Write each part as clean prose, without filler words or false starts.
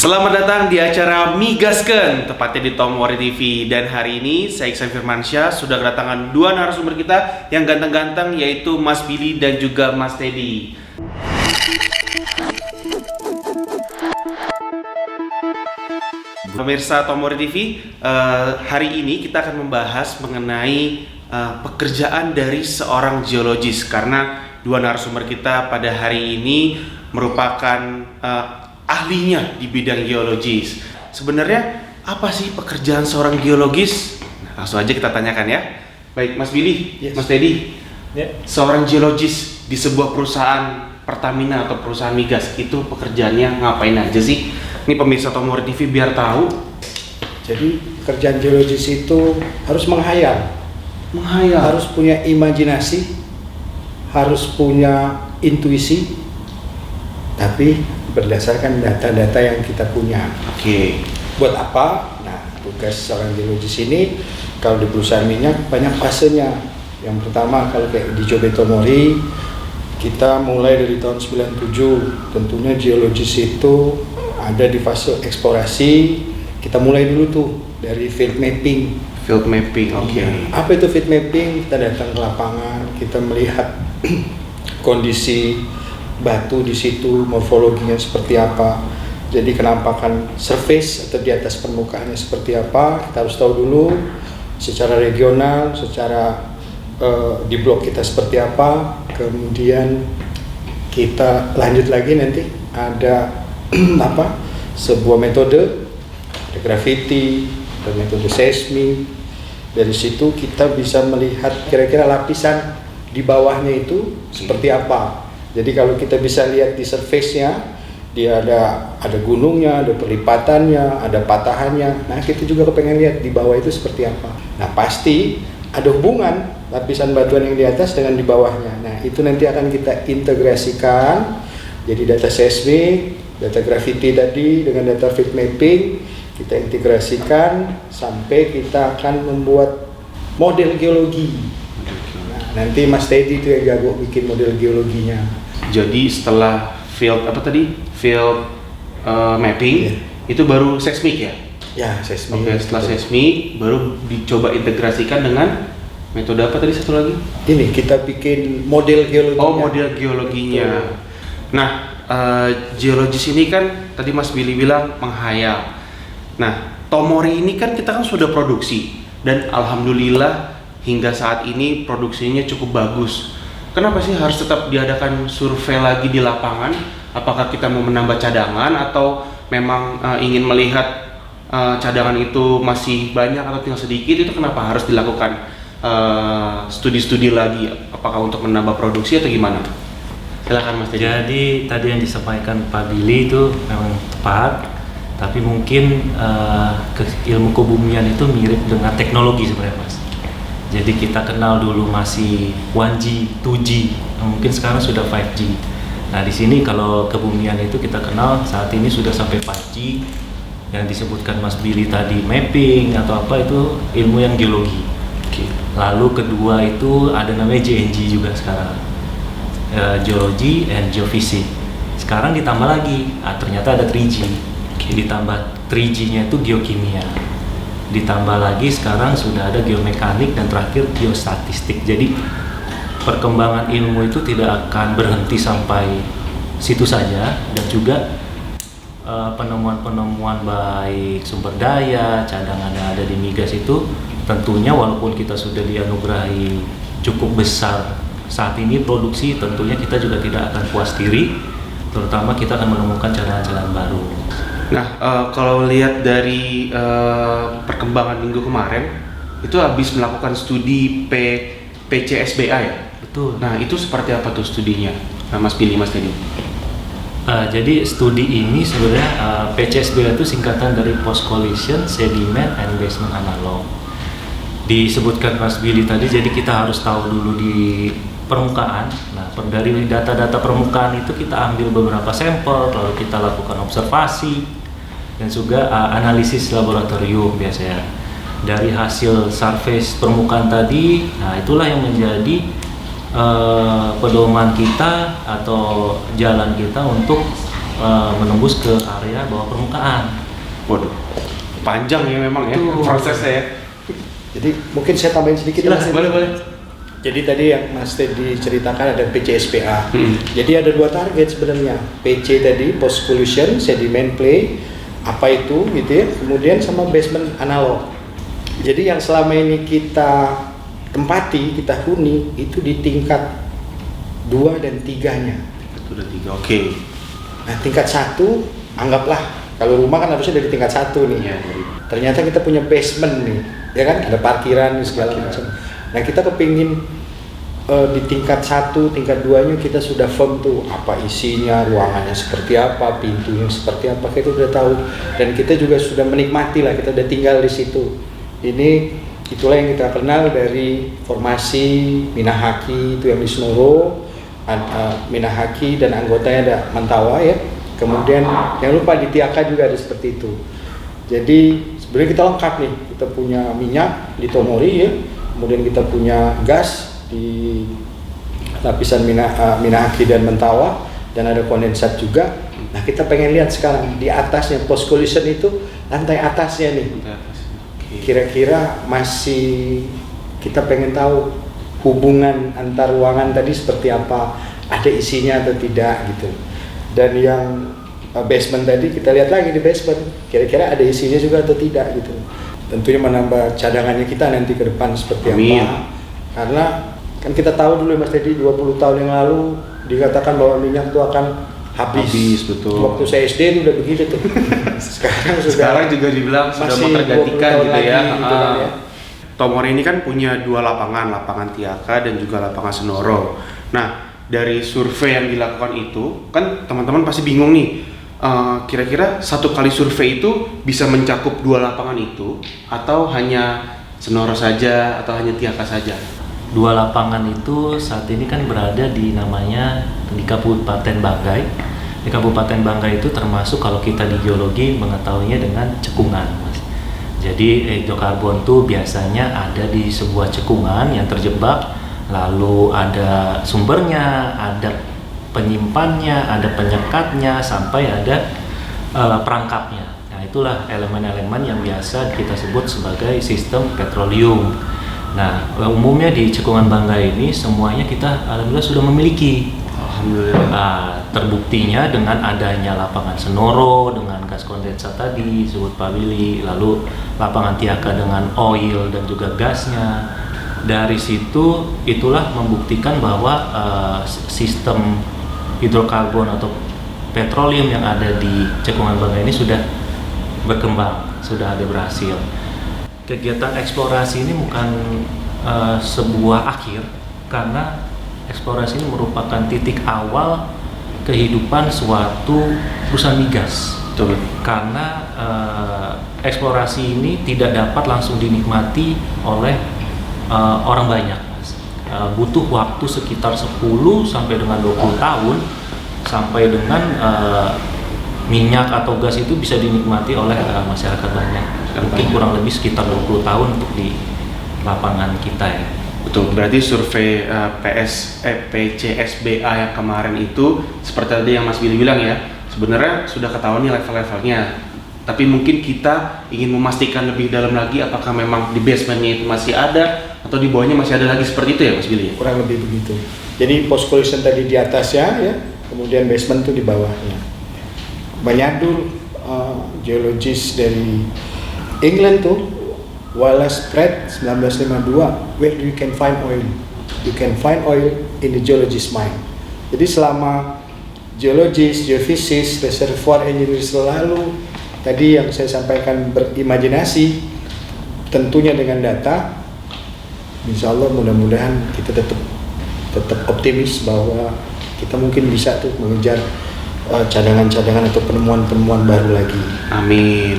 Selamat datang di acara Migasken, tepatnya di Tomori TV. Dan hari ini saya Iksan Firmansyah sudah kedatangan dua narasumber kita yang ganteng-ganteng, yaitu Mas Billy dan juga Mas Teddy. Pemirsa Tomori TV, hari ini kita akan membahas mengenai pekerjaan dari seorang geologis, karena dua narasumber kita pada hari ini merupakan ahlinya di bidang geologis. Sebenarnya apa sih pekerjaan seorang geologis? Nah, langsung aja kita tanyakan ya. Baik, Mas Billy, yes. Mas Teddy, seorang geologis di sebuah perusahaan Pertamina atau perusahaan migas itu pekerjaannya ngapain aja sih? Ini pemirsa Tomori TV biar tahu. Jadi pekerjaan geologis itu harus menghayal, harus punya imajinasi, harus punya intuisi, tapi berdasarkan data-data yang kita punya. Oke. Buat apa? Nah, tugas seorang geologis ini kalau di perusahaan minyak banyak fasenya. Yang pertama kalau kayak di Jobe Tomori, kita mulai dari tahun 97. Tentunya geologis itu ada di fase eksplorasi. Kita mulai dulu tuh dari field mapping. Field mapping, oke. Apa itu field mapping? Kita datang ke lapangan, kita melihat kondisi batu di situ, morfologinya seperti apa. Jadi kenampakan surface atau di atas permukaannya seperti apa, kita harus tahu dulu secara regional, secara di blok kita seperti apa. Kemudian kita lanjut lagi nanti ada sebuah metode, ada gravity, ada metode seismik. Dari situ kita bisa melihat kira-kira lapisan di bawahnya itu seperti apa. Jadi kalau kita bisa lihat di surface-nya, dia ada gunungnya, ada perlipatannya, ada patahannya. Nah, kita juga kepengen lihat di bawah itu seperti apa. Nah, pasti ada hubungan lapisan batuan yang di atas dengan di bawahnya. Nah, itu nanti akan kita integrasikan. Jadi data seismik, data gravity tadi dengan data field mapping, kita integrasikan sampai kita akan membuat model geologi. Nah, nanti Mas Teddy itu yang jago bikin model geologinya. Jadi setelah field mapping, itu baru seismik ya? Ya, seismik. Oke, setelah seismik baru dicoba integrasikan dengan metode apa tadi satu lagi? Ini kita bikin model geologinya. Oh, model geologinya. Nah, geologis ini kan tadi Mas Billy bilang menghayal. Nah, Tomori ini kan kita kan sudah produksi dan alhamdulillah hingga saat ini produksinya cukup bagus. Kenapa sih harus tetap diadakan survei lagi di lapangan? Apakah kita mau menambah cadangan atau memang ingin melihat cadangan itu masih banyak atau tinggal sedikit? Itu kenapa harus dilakukan studi-studi lagi? Apakah untuk menambah produksi atau gimana? Silakan Mas Teddy. Jadi tadi yang disampaikan Pak Billy itu memang tepat, tapi mungkin ilmu kebumian itu mirip dengan teknologi sebenarnya, Mas. Jadi kita kenal dulu masih 1G, 2G, mungkin sekarang sudah 5G. Nah, di sini kalau kebumian itu kita kenal saat ini sudah sampai 5G. Yang disebutkan Mas Billy tadi mapping atau apa itu ilmu yang geologi. Lalu kedua itu ada namanya GNG juga sekarang, geology and geophysics. Sekarang ditambah lagi, ternyata ada 3G. Ditambah 3G-nya itu geokimia. Ditambah lagi sekarang sudah ada geomekanik dan terakhir geostatistik. Jadi perkembangan ilmu itu tidak akan berhenti sampai situ saja, dan juga penemuan-penemuan baik sumber daya, cadangan yang ada di migas itu tentunya walaupun kita sudah dianugerahi cukup besar saat ini produksi, tentunya kita juga tidak akan puas diri, terutama kita akan menemukan cadangan-cadangan baru. Nah, kalau lihat dari perkembangan minggu kemarin, itu habis melakukan studi PCSBA ya? Betul. Nah, itu seperti apa tuh studinya? Nah, Mas Billy, Mas Teddy. Jadi studi ini sebenarnya PCSBA itu singkatan dari Post Collision Sediment and Basement Analog. Disebutkan Mas Billy tadi, jadi kita harus tahu dulu di permukaan. Nah, dari data-data permukaan itu kita ambil beberapa sampel, lalu kita lakukan observasi dan juga analisis laboratorium biasanya. Dari hasil surface permukaan tadi, nah itulah yang menjadi pedoman kita atau jalan kita untuk menembus ke area bawah permukaan. Waduh, panjang ya memang ya Betul. prosesnya ya. Jadi mungkin saya tambahin sedikit Mas Silakan, Teddy. boleh. Jadi tadi yang Mas Teddy ceritakan ada PCSPA. Hmm. Jadi ada 2 target sebenarnya. PC tadi post pollution, sediment play, apa itu gitu ya. Kemudian sama basement analog. Jadi yang selama ini kita tempati, kita huni itu di tingkat 2 dan 3-nya. Itu udah 3, oke. Nah, tingkat 1 anggaplah kalau rumah kan harusnya dari tingkat 1 nih. Iya. Ternyata kita punya basement nih, ya kan? Ada parkiran segala macam. Nah, kita kepingin di tingkat 1, tingkat 2-nya kita sudah firm tuh apa isinya, ruangannya seperti apa, pintunya seperti apa, kita udah tahu. Dan kita juga sudah menikmati lah, kita udah tinggal di situ. Itulah yang kita kenal dari formasi Minahaki itu yang di Senoro, Minahaki dan anggotanya ada Mantawa ya. Kemudian jangan lupa di Tiaka juga ada seperti itu. Jadi sebenarnya kita lengkap nih, kita punya minyak di Tomori ya, kemudian kita punya gas di lapisan Minahaki dan Mantawa, dan ada kondensat juga. Nah, kita pengen lihat sekarang di atasnya post collision itu, lantai atasnya nih. Kira-kira masih kita pengen tahu hubungan antar ruangan tadi seperti apa, ada isinya atau tidak gitu. Dan yang basement tadi kita lihat lagi di basement, kira-kira ada isinya juga atau tidak gitu. Tentunya menambah cadangannya kita nanti ke depan seperti Amin. apa. Karena kan kita tahu dulu Mas Teddy 20 tahun yang lalu dikatakan bahwa minyak itu akan habis. Betul. Waktu saya SD itu udah begitu tuh. Sekarang juga dibilang sudah masih mau tergantikan 20 tahun gitu lagi ya. gitu kan ya. Tomori ini kan punya 2 lapangan Tiaka dan juga lapangan Senoro. Nah, dari survei yang dilakukan itu, kan teman-teman pasti bingung nih, kira-kira satu kali survei itu bisa mencakup 2 lapangan itu, atau hanya Senoro saja, atau hanya Tiaka saja? 2 lapangan itu saat ini kan berada di namanya di Kabupaten Banggai. Di Kabupaten Banggai itu termasuk kalau kita di geologi mengetahuinya dengan cekungan, Mas. Jadi hidrokarbon itu biasanya ada di sebuah cekungan yang terjebak, lalu ada sumbernya, ada penyimpannya, ada penyekatnya, sampai ada perangkapnya. Nah, itulah elemen-elemen yang biasa kita sebut sebagai sistem petroleum. Nah, umumnya di cekungan Banggai ini semuanya kita alhamdulillah sudah memiliki. Alhamdulillah. Nah, terbuktinya dengan adanya lapangan Senoro dengan gas kondensat tadi disebut Pak Willy, lalu lapangan Tiaka dengan oil dan juga gasnya. Dari situ itulah membuktikan bahwa sistem hidrokarbon atau petroleum yang ada di cekungan Banggai ini sudah berkembang, sudah ada berhasil. Kegiatan eksplorasi ini bukan sebuah akhir, karena eksplorasi ini merupakan titik awal kehidupan suatu perusahaan migas. Betul. Karena eksplorasi ini tidak dapat langsung dinikmati oleh orang banyak, Mas. Butuh waktu sekitar 10 sampai dengan 20 tahun sampai dengan minyak atau gas itu bisa dinikmati oleh masyarakat banyak. Mungkin kurang lebih sekitar 20 tahun untuk di lapangan kita ya. Betul, berarti survei PCSBA yang kemarin itu seperti tadi yang Mas Billy bilang ya, sebenarnya sudah ketahuan nih level-levelnya, tapi mungkin kita ingin memastikan lebih dalam lagi apakah memang di basementnya itu masih ada atau di bawahnya masih ada lagi, seperti itu ya Mas Billy? Kurang lebih begitu. Jadi post collision tadi di atasnya ya, kemudian basement itu di bawahnya. Banyadul geologis dari England tuh, Wallace Pratt 1952, where you can find oil? You can find oil in the geologist mind. Jadi selama geologis, geofisis, reservoir engineer selalu tadi yang saya sampaikan berimajinasi, tentunya dengan data, insya Allah mudah-mudahan kita tetap optimis bahwa kita mungkin bisa tuh mengejar cadangan-cadangan atau penemuan-penemuan baru lagi. Amin.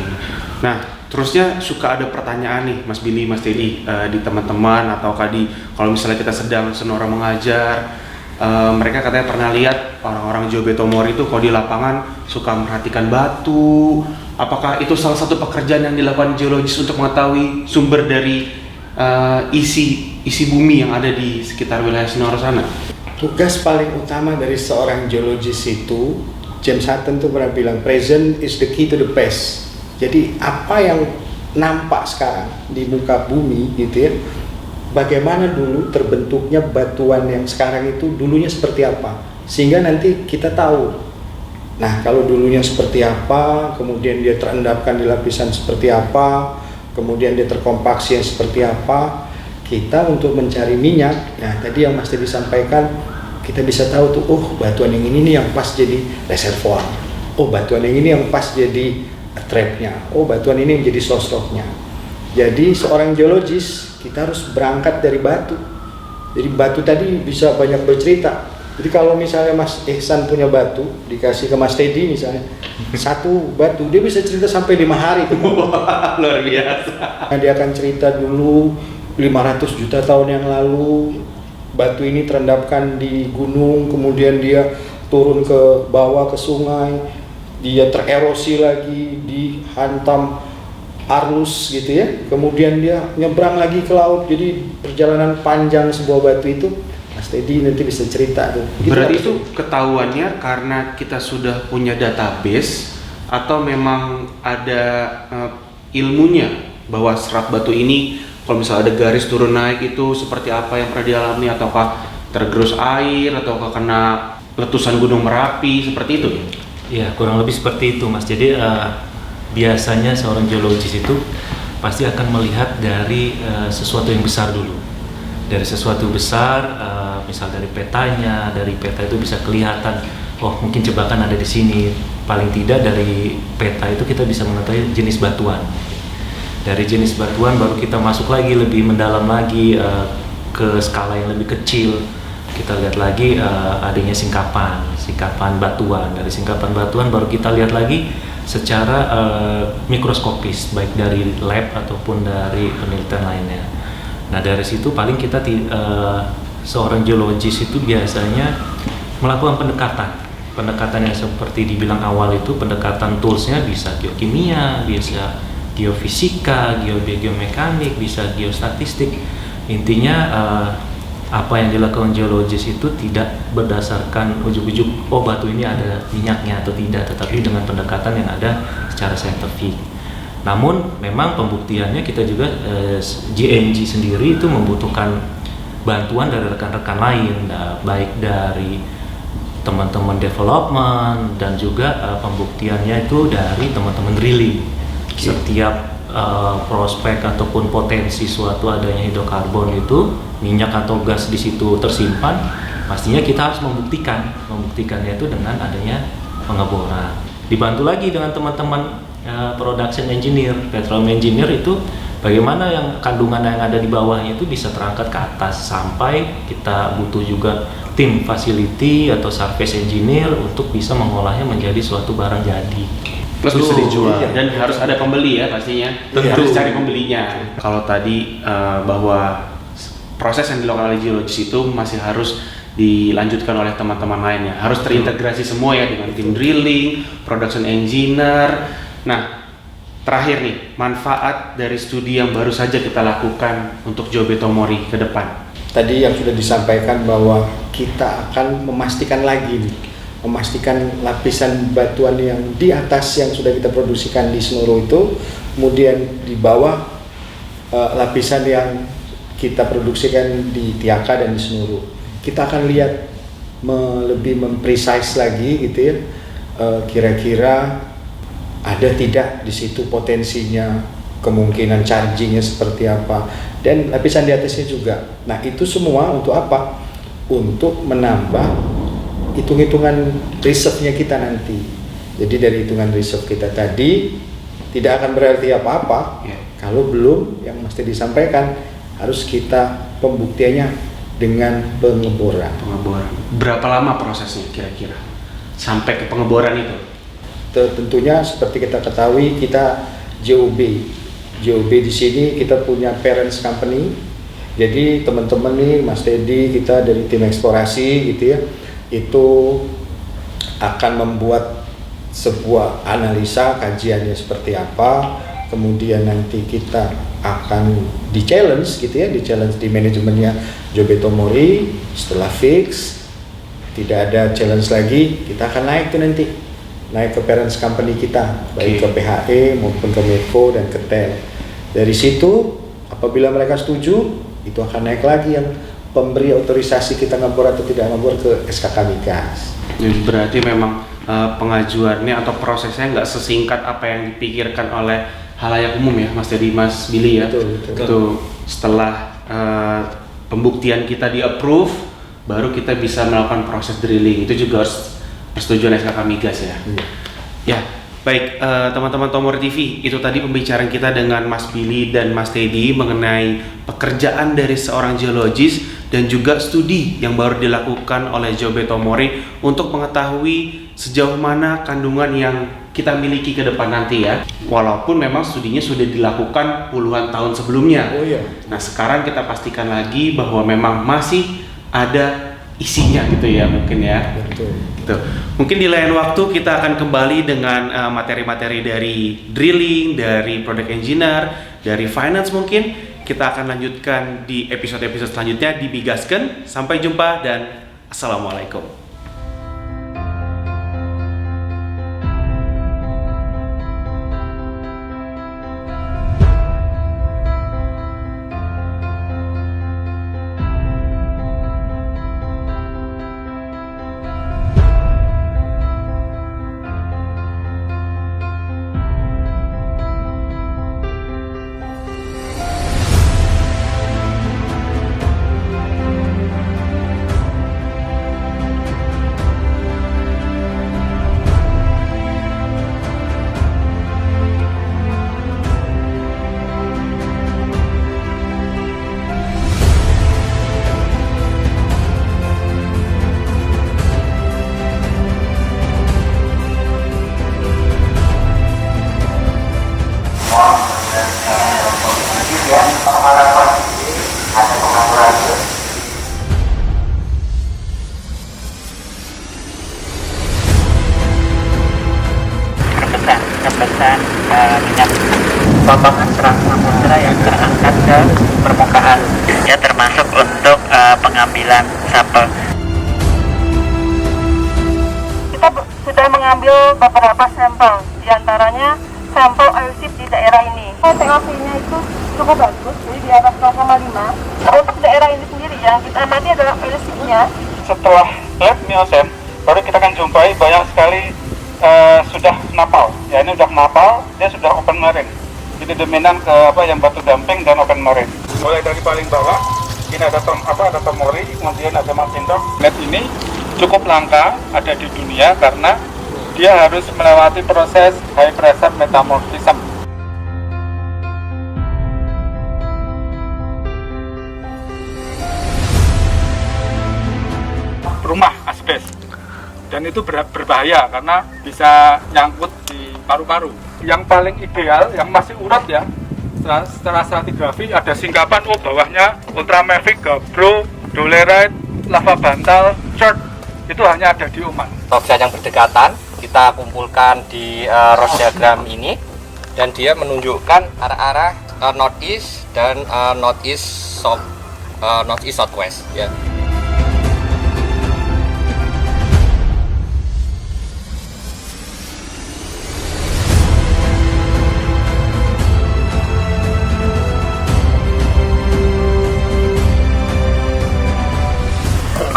Nah, terusnya suka ada pertanyaan nih Mas Billy, Mas Teddy, di teman-teman atau kalau misalnya kita sedang Senora mengajar, mereka katanya pernah lihat orang-orang Jobe Tomori itu kalau di lapangan suka memperhatikan batu. Apakah itu salah satu pekerjaan yang dilakukan geologis untuk mengetahui sumber dari isi bumi yang ada di sekitar wilayah Senora sana? Tugas paling utama dari seorang geologis itu James Hutton tuh pernah bilang present is the key to the past. Jadi apa yang nampak sekarang di muka bumi gitu ya, bagaimana dulu terbentuknya batuan yang sekarang itu dulunya seperti apa, sehingga nanti kita tahu. Nah, kalau dulunya seperti apa, kemudian dia terendapkan di lapisan seperti apa, kemudian dia terkompaksi yang seperti apa, kita untuk mencari minyak, nah tadi yang Mas Teddy sampaikan, kita bisa tahu tuh, oh batuan yang ini nih yang pas jadi reservoir, oh batuan yang ini yang pas jadi trapnya, oh batuan ini menjadi source rocknya. Jadi seorang geologis kita harus berangkat dari batu. Jadi batu tadi bisa banyak bercerita. Jadi kalau misalnya Mas Ihsan punya batu dikasih ke Mas Teddy misalnya satu batu, dia bisa cerita sampai 5 hari tuh. Luar biasa. Nah, dia akan cerita dulu 500 juta tahun yang lalu batu ini terendapkan di gunung, kemudian dia turun ke bawah ke sungai, dia tererosi lagi, dihantam arus gitu ya, kemudian dia nyebrang lagi ke laut. Jadi perjalanan panjang sebuah batu itu Mas Teddy nanti bisa cerita tuh. Berarti itu ketahuannya karena kita sudah punya database atau memang ada ilmunya bahwa serat batu ini kalau misalnya ada garis turun naik itu seperti apa yang pernah dialami, ataukah tergerus air, ataukah kena letusan gunung Merapi, seperti itu? Ya, kurang lebih seperti itu, Mas. Jadi biasanya seorang geologis itu pasti akan melihat dari sesuatu yang besar dulu. Dari sesuatu besar, misal dari petanya, dari peta itu bisa kelihatan, oh mungkin jebakan ada di sini. Paling tidak dari peta itu kita bisa mengetahui jenis batuan. Dari jenis batuan baru kita masuk lagi lebih mendalam lagi ke skala yang lebih kecil. Kita lihat lagi adanya singkapan batuan. Dari singkapan batuan baru kita lihat lagi secara mikroskopis, baik dari lab ataupun dari penelitian lainnya. Nah dari situ paling kita seorang geologis itu biasanya melakukan pendekatan yang seperti dibilang awal itu, pendekatan toolsnya bisa geokimia, bisa geofisika, geomekanik, bisa geostatistik. Intinya apa yang dilakukan geologis itu tidak berdasarkan ujuk-ujuk oh batu ini ada minyaknya atau tidak, tetapi dengan pendekatan yang ada secara saintifik. Namun memang pembuktiannya kita juga GNG sendiri itu membutuhkan bantuan dari rekan-rekan lain, baik dari teman-teman development dan juga pembuktiannya itu dari teman-teman drilling. Setiap prospek ataupun potensi suatu adanya hidrokarbon itu, minyak atau gas di situ tersimpan, pastinya kita harus membuktikannya itu dengan adanya pengeboran. Dibantu lagi dengan teman-teman production engineer, petroleum engineer itu bagaimana yang kandungan yang ada di bawahnya itu bisa terangkat ke atas, sampai kita butuh juga tim facility atau surface engineer untuk bisa mengolahnya menjadi suatu barang jadi. Plus bisa dijual dan harus ada pembeli ya pastinya. Harus cari pembelinya. Kalau tadi bahwa proses yang dilakukan oleh geologis itu masih harus dilanjutkan oleh teman-teman lainnya. Harus terintegrasi semua ya dengan tim drilling, production engineer. Nah, terakhir nih, manfaat dari studi yang baru saja kita lakukan untuk Jobe Tomori ke depan. Tadi yang sudah disampaikan bahwa kita akan memastikan lapisan batuan yang di atas yang sudah kita produksikan di Semeru itu, kemudian di bawah lapisan yang kita produksikan di Tiaka dan di Semeru. Kita akan lihat lebih memprecise lagi gitu ya, kira-kira ada tidak di situ potensinya, kemungkinan chargingnya seperti apa, dan lapisan di atasnya juga. Nah itu semua untuk apa? Untuk menambah hitung-hitungan reserve-nya kita nanti. Jadi dari hitungan reserve kita tadi tidak akan berarti apa-apa kalau belum yang mesti disampaikan, harus kita pembuktiannya dengan pengeboran. Berapa lama prosesnya kira-kira sampai ke pengeboran itu? Tentunya seperti kita ketahui, kita JOB di sini kita punya parents company. Jadi teman-teman nih, Mas Teddy, kita dari tim eksplorasi gitu ya, itu akan membuat sebuah analisa kajiannya seperti apa, kemudian nanti kita akan di challenge gitu ya, di challenge di manajemennya Jobe Tomori. Setelah fix, tidak ada challenge lagi, kita akan naik tuh nanti naik ke parents company kita, baik Oke. ke PHE maupun ke Medco dan ke TEL. Dari situ apabila mereka setuju, itu akan naik lagi yang pemberi otorisasi kita ngebor atau tidak ngebor ke SKK Migas. Jadi berarti memang pengajuannya atau prosesnya nggak sesingkat apa yang dipikirkan oleh halayak umum ya, Mas Dedi, Mas Billy ya. Betul, betul. Itu setelah pembuktian kita di approve, baru kita bisa melakukan proses drilling. Itu juga harus persetujuan SKK Migas ya. Iya. Ya, baik teman-teman Tomori TV, itu tadi pembicaraan kita dengan Mas Billy dan Mas Teddy mengenai pekerjaan dari seorang geologis dan juga studi yang baru dilakukan oleh Jobe Tomori untuk mengetahui sejauh mana kandungan yang kita miliki ke depan nanti ya. Walaupun memang studinya sudah dilakukan puluhan tahun sebelumnya. Oh iya. Nah, sekarang kita pastikan lagi bahwa memang masih ada isinya gitu ya mungkin ya. Betul. Gitu. Mungkin di lain waktu kita akan kembali dengan materi-materi dari drilling, dari product engineer, dari finance mungkin. Kita akan lanjutkan di episode-episode selanjutnya di Migasken. Sampai jumpa dan assalamualaikum. rebesan minyak potongan terang samudera yang terangkat ke permukaan, ya, termasuk untuk pengambilan sampel. Kita sudah mengambil beberapa sampel, diantaranya sampel airship di daerah ini. TOC-nya itu cukup bagus, jadi di atas 0,5. Untuk daerah ini sendiri yang kita amati adalah airship-nya. Setelah lab Miosen, baru kita akan jumpai banyak sekali sudah napal. Ya, ini udah napal, dia sudah open marine. Jadi dominan ke yang batu damping dan open marine. Mulai dari paling bawah, ini ada Tomori, kemudian ada Martindog. Lab ini cukup langka ada di dunia karena dia harus melewati proses high pressure metamorphism. Rumah asbes, dan itu berbahaya karena bisa nyangkut di paru-paru. Yang paling ideal, yang masih urat ya, setelah stratigrafi ada singkapan, bawahnya ultramafic, gabro, dolerite, lava bantal, chert, itu hanya ada di Oman. Oxide yang berdekatan kita kumpulkan di Ross diagram ini, dan dia menunjukkan arah-arah northeast dan northeast southwest ya.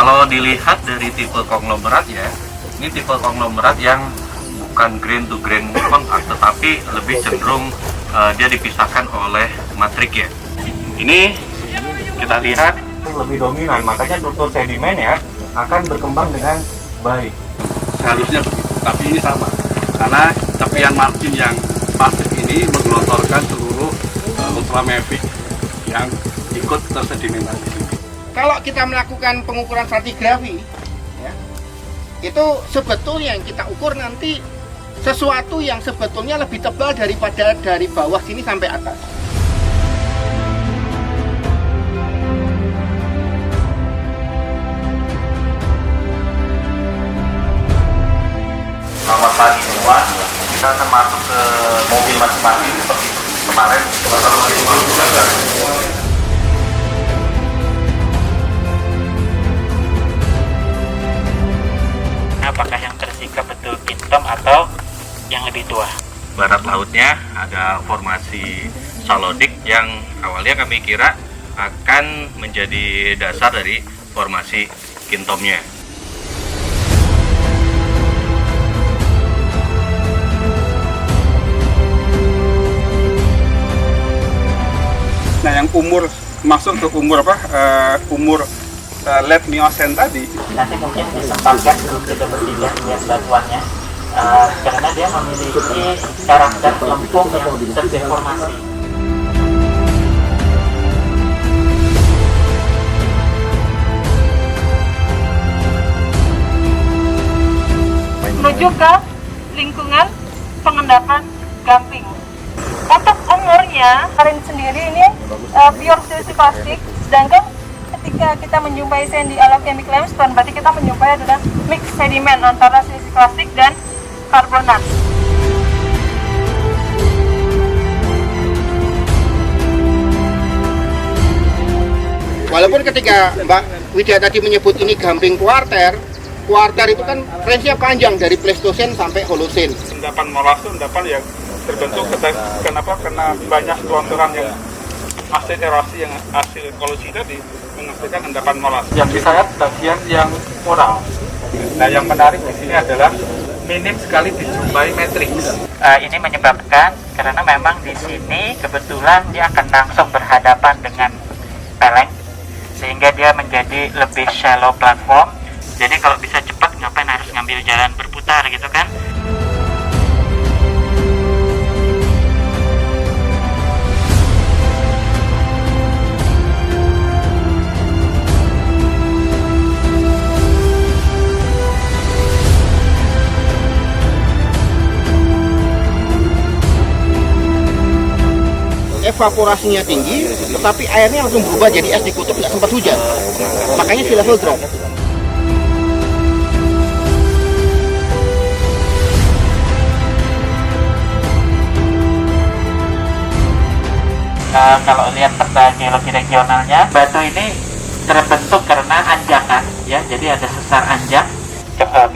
Kalau dilihat dari tipe konglomerat ya, ini tipe konglomerat yang bukan grain to grain kontak, tetapi lebih cenderung dia dipisahkan oleh matrik ya. Ini kita lihat lebih dominan, makanya struktur sedimen ya akan berkembang dengan baik. Seharusnya begitu, tapi ini sama karena tepian margin yang pasif ini menggelontorkan seluruh ultramafic yang ikut tersedimentasi. Kalau kita melakukan pengukuran stratigrafi, ya, itu sebetulnya yang kita ukur nanti sesuatu yang sebetulnya lebih tebal daripada dari bawah sini sampai atas. Selamat pagi semua, kita akan masuk ke mobil masing-masing seperti kemarin. Apakah yang tersingkap betul pintem atau lebih tua. Barat lautnya ada formasi salodik yang awalnya kami kira akan menjadi dasar dari formasi kintomnya. Nah, yang umur masuk ke umur umur late Miocene tadi, Nanti mungkin disempatkan kita bertiga lihat batuannya, karena dia memiliki karakter lempung yang terdeformasi. Menuju ke lingkungan pengendapan Gamping. Untuk umurnya, Karin sendiri ini pure silsi plastik, sedangkan ketika kita menjumpai sandy allochemic limestone, berarti kita menjumpai adalah mix sedimen antara silsi plastik dan karbonat. Walaupun ketika Mbak Widya tadi menyebut ini Gamping kuarter itu kan range-nya panjang dari Pleistocene sampai Holocene. endapan molas itu endapan yang terbentuk karena banyak gelontoran yang hasil erosi yang hasil kolusi tadi menghasilkan endapan molas. Yang disayat bagian yang moral. Nah, yang menarik di sini adalah minim sekali dijumpai matriks. Ini menyebabkan karena memang di sini kebetulan dia akan langsung berhadapan dengan peleng, sehingga dia menjadi lebih shallow platform. Jadi kalau bisa cepat, ngapain harus ngambil jalan berputar gitu kan? Evaporasinya tinggi, tetapi airnya langsung berubah jadi es di kutub, nggak sempat hujan. Makanya sea level drop. Kalau lihat peta geologi regionalnya, batu ini terbentuk karena anjakan, ya. Jadi ada sesar anjak,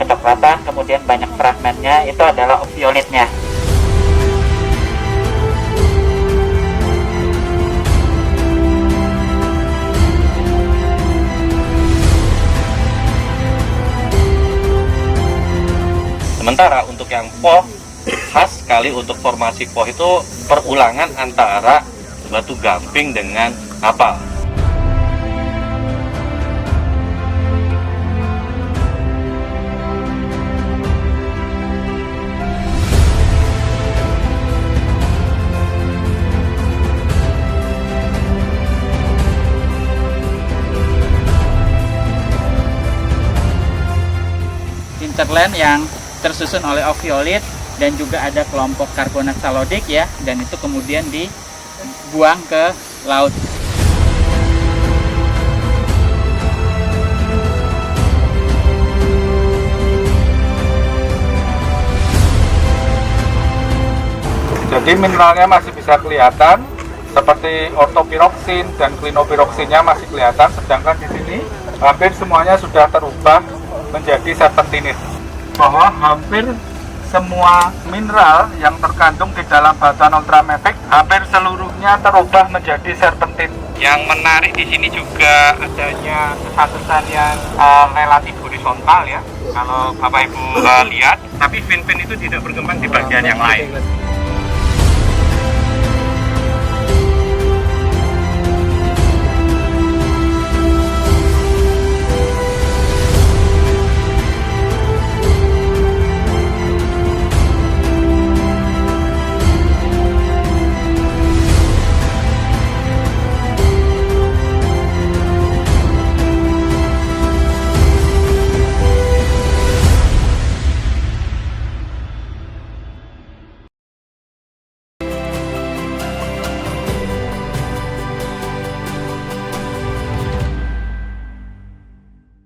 kecoklatan, kemudian banyak fragmennya, itu adalah ophiolitnya. Sementara untuk yang poh, khas sekali untuk formasi poh itu perulangan antara batu gamping dengan apal. Hinterland yang tersusun oleh ophiolit dan juga ada kelompok karbonat salodik, ya, dan itu kemudian dibuang ke laut. Jadi mineralnya masih bisa kelihatan seperti ortopiroksin dan klinopiroksinnya masih kelihatan, sedangkan di sini hampir semuanya sudah terubah menjadi serpentinit. Bahwa hampir semua mineral yang terkandung di dalam batuan ultramafic hampir seluruhnya terubah menjadi serpentin. Yang menarik di sini juga adanya kesan yang relatif horizontal, ya. Kalau Bapak Ibu lihat, tapi fin-fin itu tidak berkembang di bagian yang lain.